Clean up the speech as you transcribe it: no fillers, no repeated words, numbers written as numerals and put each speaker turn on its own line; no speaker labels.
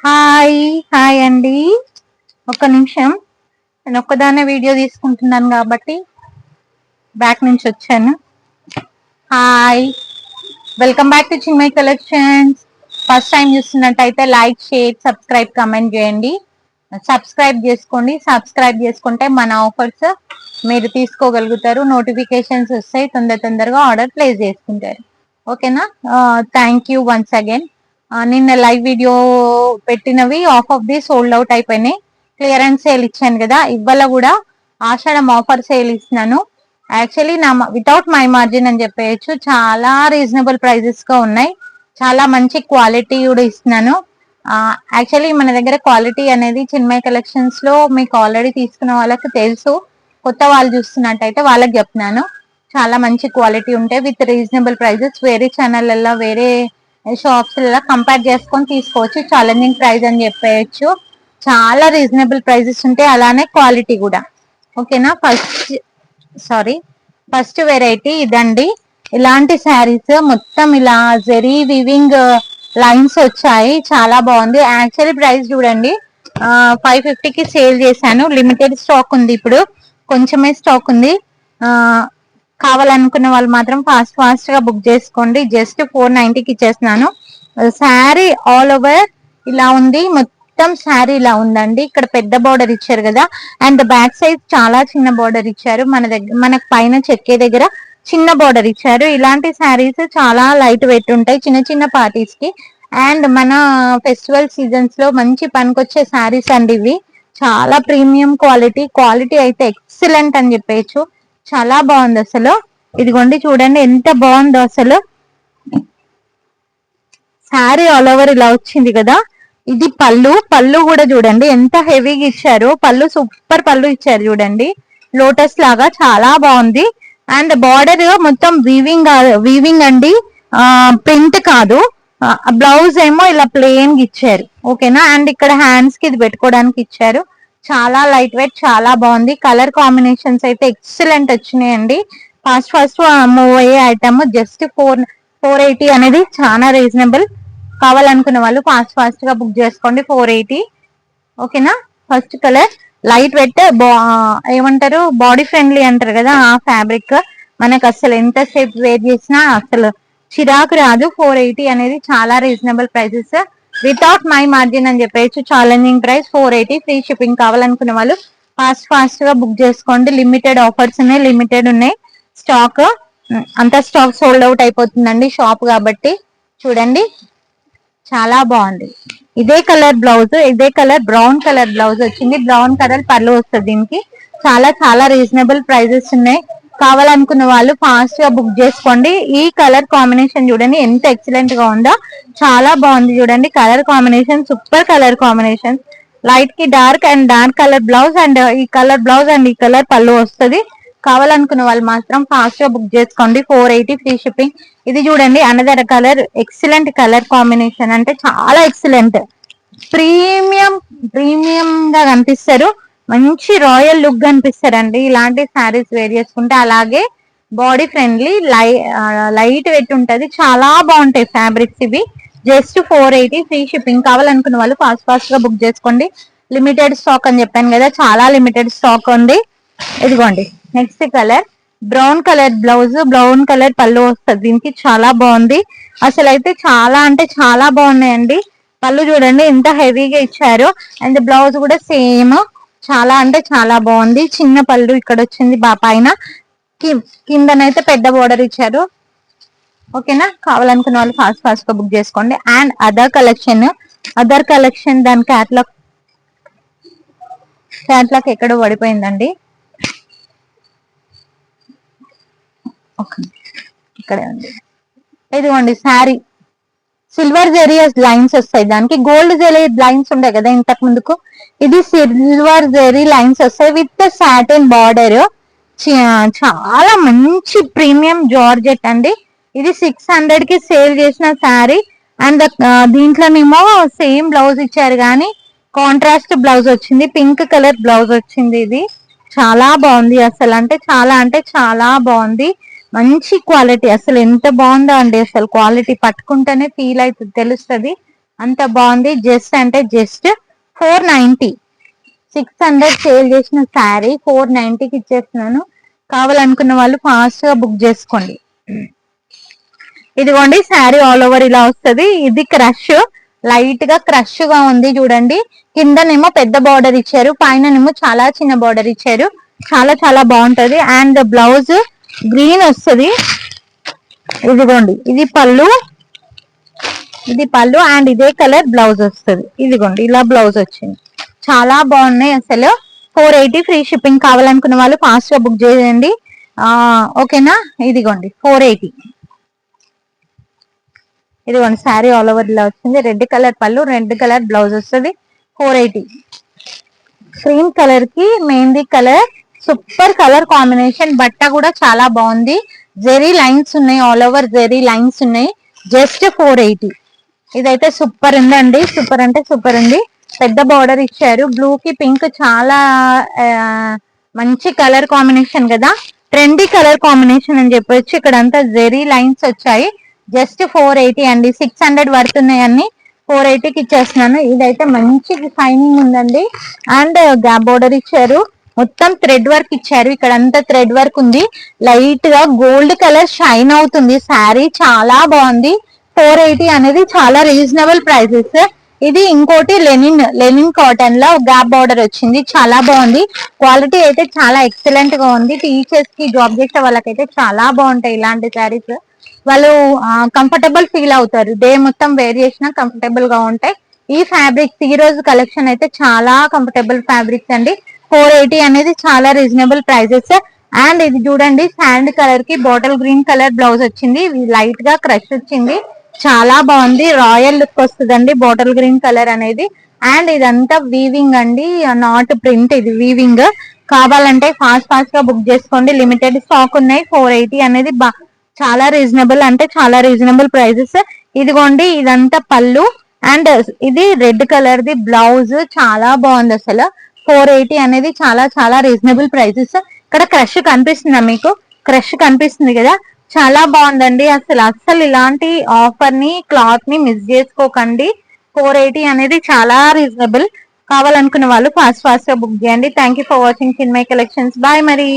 Hi hi అండి. ఒక్క నిమిషం, నేను ఒక్కదాన్నే వీడియో తీసుకుంటున్నాను కాబట్టి బ్యాక్ నుంచి వచ్చాను. Hi, welcome back to Chinmay collections. First time చూస్తున్నట్టయితే లైక్, షేర్, సబ్స్క్రైబ్, కమెంట్ చేయండి. సబ్స్క్రైబ్ చేసుకోండి. సబ్స్క్రైబ్ చేసుకుంటే మన ఆఫర్స్ మీరు తీసుకోగలుగుతారు. నోటిఫికేషన్స్ వస్తాయి, తొందరగా ఆర్డర్ ప్లేస్ చేసుకుంటారు. ఓకేనా? Thank you once again. నిన్న లైవ్ వీడియో పెట్టినవి ఆఫ్ ది సోల్డ్ అవుట్ అయిపోయినాయి. క్లియరెన్స్ సేల్ ఇచ్చాను కదా, ఇవాళ కూడా ఆషాఢం ఆఫర్ సేల్ ఇస్తున్నాను. యాక్చువల్లీ నా వితౌట్ మై మార్జిన్ అని చెప్పేయచ్చు. చాలా రీజనబుల్ ప్రైజెస్ గా ఉన్నాయి. చాలా మంచి క్వాలిటీ కూడా ఇస్తున్నాను. యాక్చువల్లీ మన దగ్గర క్వాలిటీ అనేది చిన్మయ్ కలెక్షన్స్ లో మీకు ఆల్రెడీ తీసుకున్న వాళ్ళకి తెలుసు. కొత్త వాళ్ళు చూస్తున్నట్టయితే వాళ్ళకి చెప్తున్నాను. చాలా మంచి క్వాలిటీ ఉంటాయి విత్ రీజనబుల్ ప్రైజెస్. వేరే ఛానళ్ళల్లో వేరే షాప్స్ లా కంపేర్ చేసుకొని తీసుకోవచ్చు. ఛాలెంజింగ్ ప్రైస్ అని చెప్పేయచ్చు. చాలా రీజనబుల్ ప్రైజెస్ ఉంటాయి, అలానే క్వాలిటీ కూడా. ఓకేనా? ఫస్ట్ వెరైటీ ఇదండి. ఇలాంటి శారీస్ మొత్తం ఇలా జెరీ వివింగ్ లైన్స్ వచ్చాయి. చాలా బాగుంది. యాక్చువల్లీ ప్రైస్ చూడండి, 550కి సేల్ చేశాను. లిమిటెడ్ స్టాక్ ఉంది, ఇప్పుడు కొంచెమే స్టాక్ ఉంది. కావాలనుకున్న వాళ్ళు మాత్రం ఫాస్ట్ గా బుక్ చేసుకోండి. జస్ట్ 490కి ఇచ్చేస్తున్నాను. శారీ ఆల్ ఓవర్ ఇలా ఉంది. మొత్తం శారీ ఇలా ఉందండి. ఇక్కడ పెద్ద బార్డర్ ఇచ్చారు కదా, అండ్ బ్యాక్ సైడ్ చాలా చిన్న బార్డర్ ఇచ్చారు. మనకు పైన చెక్కే దగ్గర చిన్న బార్డర్ ఇచ్చారు. ఇలాంటి శారీస్ చాలా లైట్ వెయిట్ ఉంటాయి చిన్న చిన్న పార్టీస్ కి. అండ్ మన ఫెస్టివల్ సీజన్స్ లో మంచి పనికొచ్చే శారీస్ అండి ఇవి. చాలా ప్రీమియం క్వాలిటీ అయితే ఎక్సలెంట్ అని చెప్పేయచ్చు. చాలా బాగుంది అసలు. ఇదిగోండి చూడండి ఎంత బాగుందో అసలు. శారీ ఆల్ ఓవర్ ఇలా వచ్చింది కదా. ఇది పళ్ళు కూడా చూడండి ఎంత హెవీగా ఇచ్చారు. పళ్ళు సూపర్ పళ్ళు ఇచ్చారు చూడండి, లోటస్ లాగా చాలా బాగుంది. అండ్ బార్డర్ మొత్తం వీవింగ్ అండి, ప్రింట్ కాదు. బ్లౌజ్ ఏమో ఇలా ప్లెయిన్ గా ఇచ్చారు. ఓకేనా? అండ్ ఇక్కడ హ్యాండ్స్ కి ఇది పెట్టుకోవడానికి ఇచ్చారు. చాలా లైట్ వెయిట్, చాలా బాగుంది. కలర్ కాంబినేషన్స్ అయితే ఎక్సలెంట్ వచ్చినాయండి. ఫస్ట్ మూవ్ అయ్యే ఐటమ్. జస్ట్ 480 అనేది చాలా రీజనబుల్. కావాలనుకున్న వాళ్ళు ఫాస్ట్ గా బుక్ చేసుకోండి. 480. ఓకేనా? ఫస్ట్ కలర్ లైట్ వెయిట్, ఏమంటారు, బాడీ ఫ్రెండ్లీ అంటారు కదా, ఆ ఫ్యాబ్రిక్. మనకు అసలు ఎంతసేపు వేర్ చేసినా అసలు చిరాకు రాదు. 480 అనేది చాలా reasonable prices. Without my margin అని చెప్పేసి ఛాలెంజింగ్ ప్రైస్ 480, ఫ్రీ షిప్పింగ్. కావాలనుకున్న వాళ్ళు ఫాస్ట్ గా బుక్ చేసుకోండి. లిమిటెడ్ ఆఫర్స్ ఉన్నాయి, లిమిటెడ్ ఉన్నాయి స్టాక్. అంతా స్టాక్ సోల్డ్ అవుట్ అయిపోతుందండి షాప్ కాబట్టి. చూడండి చాలా బాగుంది. ఇదే కలర్ బ్లౌజ్, ఇదే కలర్ బ్రౌన్ కలర్ బ్లౌజ్ వచ్చింది. బ్రౌన్ కలర్ పళ్ళు వస్తుంది దీనికి. చాలా రీజనబుల్ ప్రైజెస్ ఉన్నాయి. కావాలనుకున్న వాళ్ళు ఫాస్ట్ గా బుక్ చేసుకోండి. ఈ కలర్ కాంబినేషన్ చూడండి ఎంత ఎక్సలెంట్ గా ఉందో. చాలా బాగుంది చూడండి colour combination. Super colour combination. Light కి dark and dark colour blouse, and ఈ కలర్ బ్లౌజ్ అండ్ ఈ కలర్ పళ్ళు వస్తుంది. కావాలనుకున్న వాళ్ళు మాత్రం ఫాస్ట్ గా బుక్ చేసుకోండి. 480, ఫ్రీ షిప్పింగ్. ఇది చూడండి another colour. Excellent colour combination, అంటే చాలా ఎక్సలెంట్. ప్రీమియం గా కనిపిస్తారు. మంచి రాయల్ లుక్ కనిపిస్తారండి ఇలాంటి శారీస్ వేర్ చేసుకుంటే. అలాగే బాడీ ఫ్రెండ్లీ, లైట్ వెయిట్ ఉంటది. చాలా బాగుంటాయి ఫ్యాబ్రిక్స్ ఇవి. Just 480, free shipping. కావాలనుకున్న వాళ్ళు ఫాస్ట్ గా బుక్ చేసుకోండి. లిమిటెడ్ స్టాక్ అని చెప్పాను కదా, చాలా లిమిటెడ్ స్టాక్ ఉంది. ఇదిగోండి next colour. Brown colour blouse, brown colour పళ్ళు వస్తుంది దీనికి. చాలా బాగుంది అసలు. అయితే చాలా అంటే చాలా బాగున్నాయండి. పళ్ళు చూడండి ఎంత హెవీగా ఇచ్చారు. అండ్ బ్లౌజ్ కూడా సేమ్. చాలా అంటే చాలా బాగుంది. చిన్న పళ్ళు ఇక్కడ వచ్చింది పైన, కిందనైతే పెద్ద బోర్డర్ ఇచ్చారు. ఓకేనా? కావాలనుకున్న వాళ్ళు ఫాస్ట్ గా బుక్ చేసుకోండి. అండ్ అదర్ కలెక్షన్ దాని క్యాట్లాగ్ ఎక్కడో పడిపోయిందండి. ఇక్కడే ఉంది. ఇదిగోండి శారీ. సిల్వర్ జెరీ లైన్స్ వస్తాయి దానికి. గోల్డ్ జెరీ లైన్స్ ఉండే కదా ఇంతకు ముందుకు, ఇది సిల్వర్ జెరీ లైన్స్ వస్తాయి విత్ సాటిన్ బార్డర్. చాలా మంచి ప్రీమియం జార్జెట్ అండి. ఇది 600కి సేల్ చేసిన శారీ. అండ్ దీంట్లోనేమో సేమ్ బ్లౌజ్ ఇచ్చారు కానీ కాంట్రాస్ట్ బ్లౌజ్ వచ్చింది. పింక్ కలర్ బ్లౌజ్ వచ్చింది. ఇది చాలా బాగుంది అసలు. అంటే చాలా బాగుంది. మంచి క్వాలిటీ. అసలు ఎంత బాగుందో అండి. అసలు క్వాలిటీ పట్టుకుంటేనే ఫీల్ అవుతుంది, తెలుస్తుంది. అంత బాగుంది. జస్ట్ అంటే జస్ట్ 490, 600 సేల్ చేసిన శారీ 490కి ఇచ్చేస్తున్నాను. కావాలనుకున్న వాళ్ళు ఫాస్ట్ గా బుక్ చేసుకోండి. ఇదిగోండి శారీ ఆల్ ఓవర్ ఇలా వస్తుంది. ఇది క్రష్, లైట్ గా క్రష్ గా ఉంది చూడండి. కిందనేమో పెద్ద బార్డర్ ఇచ్చారు, పైననేమో చాలా చిన్న బార్డర్ ఇచ్చారు. చాలా చాలా బాగుంటది. అండ్ బ్లౌజ్ గ్రీన్ వస్తుంది. ఇదిగోండి ఇది పళ్ళు, ఇది పళ్ళు అండ్ ఇదే కలర్ బ్లౌజ్ వస్తుంది. ఇదిగోండి ఇలా బ్లౌజ్ వచ్చింది. చాలా బాగున్నాయి అసలు. 480 ఫ్రీ షిప్పింగ్. కావాలనుకున్న వాళ్ళు ఫాస్ట్ గా బుక్ చేయండి. ఓకేనా. ఇదిగోండి 480. ఇదిగోండి శారీ ఆల్ ఓవర్ ఇలా వచ్చింది. రెడ్ కలర్ పళ్ళు, రెడ్ కలర్ బ్లౌజ్ వస్తుంది. 480. క్రీమ్ కలర్ కి mehndi colour, super colour combination. బట్ట కూడా చాలా బాగుంది. జెరీ లైన్స్ ఉన్నాయి, ఆల్ ఓవర్ జెరీ లైన్స్ ఉన్నాయి. జస్ట్ 480. ఇదైతే సూపర్ ఉందండి. సూపర్ అంటే సూపర్ ఉంది. పెద్ద బార్డర్ ఇచ్చారు. బ్లూ కి పింక్ చాలా మంచి కలర్ కాంబినేషన్ కదా. ట్రెండీ కలర్ కాంబినేషన్ అని చెప్పొచ్చు. ఇక్కడ అంతా జెరీ లైన్స్ వచ్చాయి. జస్ట్ 480 అండి. 600 పడుతున్నాయి అన్ని. 480కి ఇచ్చేస్తున్నాను. ఇదైతే మంచి షైనింగ్ ఉందండి. అండ్ గ్యాప్ బోర్డర్ ఇచ్చారు. మొత్తం థ్రెడ్ వర్క్ ఇచ్చారు. ఇక్కడ అంతా థ్రెడ్ వర్క్ ఉంది. లైట్ గా గోల్డ్ కలర్ షైన్ అవుతుంది. శారీ చాలా బాగుంది. 480 అనేది చాలా రీజనబుల్ ప్రైసెస్. ఇది ఇంకోటి లెనిన్ కాటన్ లో గ్యాప్ బార్డర్ వచ్చింది. చాలా బాగుంది. క్వాలిటీ అయితే చాలా ఎక్సలెంట్ గా ఉంది. టీచర్స్ కి, జాబ్ చేసే వాళ్ళకైతే చాలా బాగుంటాయి ఇలాంటి శారీస్. వాళ్ళు కంఫర్టబుల్ ఫీల్ అవుతారు. డే మొత్తం వేర్ చేసినా కంఫర్టబుల్ గా ఉంటాయి. ఈ ఫ్యాబ్రిక్స్ ఈ రోజు కలెక్షన్ అయితే చాలా కంఫర్టబుల్ ఫ్యాబ్రిక్స్ అండి. 480 అనేది చాలా రీజనబుల్ ప్రైసెస్. అండ్ ఇది చూడండి శాండ్ కలర్ కి బాటిల్ గ్రీన్ కలర్ బ్లౌజ్ వచ్చింది. లైట్ గా క్రష్ వచ్చింది. చాలా బాగుంది. రాయల్ లుక్ వస్తుందండి బాటిల్ గ్రీన్ కలర్ అనేది. అండ్ ఇదంతా వీవింగ్ అండి, నాట్ ప్రింట్. ఇది వీవింగ్. కావాలంటే ఫాస్ట్ గా బుక్ చేసుకోండి. లిమిటెడ్ స్టాక్ ఉన్నాయి. 480 అనేది చాలా రీజనబుల్, అంటే చాలా రీజనబుల్ ప్రైసెస్. ఇదిగోండి ఇదంతా పళ్ళు అండ్ ఇది రెడ్ కలర్ ది బ్లౌజ్. చాలా బాగుంది అసలు. 480 అనేది చాలా చాలా రీజనబుల్ ప్రైసెస్. ఇక్కడ క్రష్ కనిపిస్తుందా మీకు? క్రష్ కనిపిస్తుంది కదా. చాలా బాగుందండి. అసలు ఇలాంటి ఆఫర్ ని, క్లాత్ ని మిస్ చేసుకోకండి. 480 అనేది చాలా రీజనబుల్. కావాలనుకున్న వాళ్ళు ఫాస్ట్ గా బుక్ చేయండి. Thank you for watching Chinmayi collections. Bye మరి.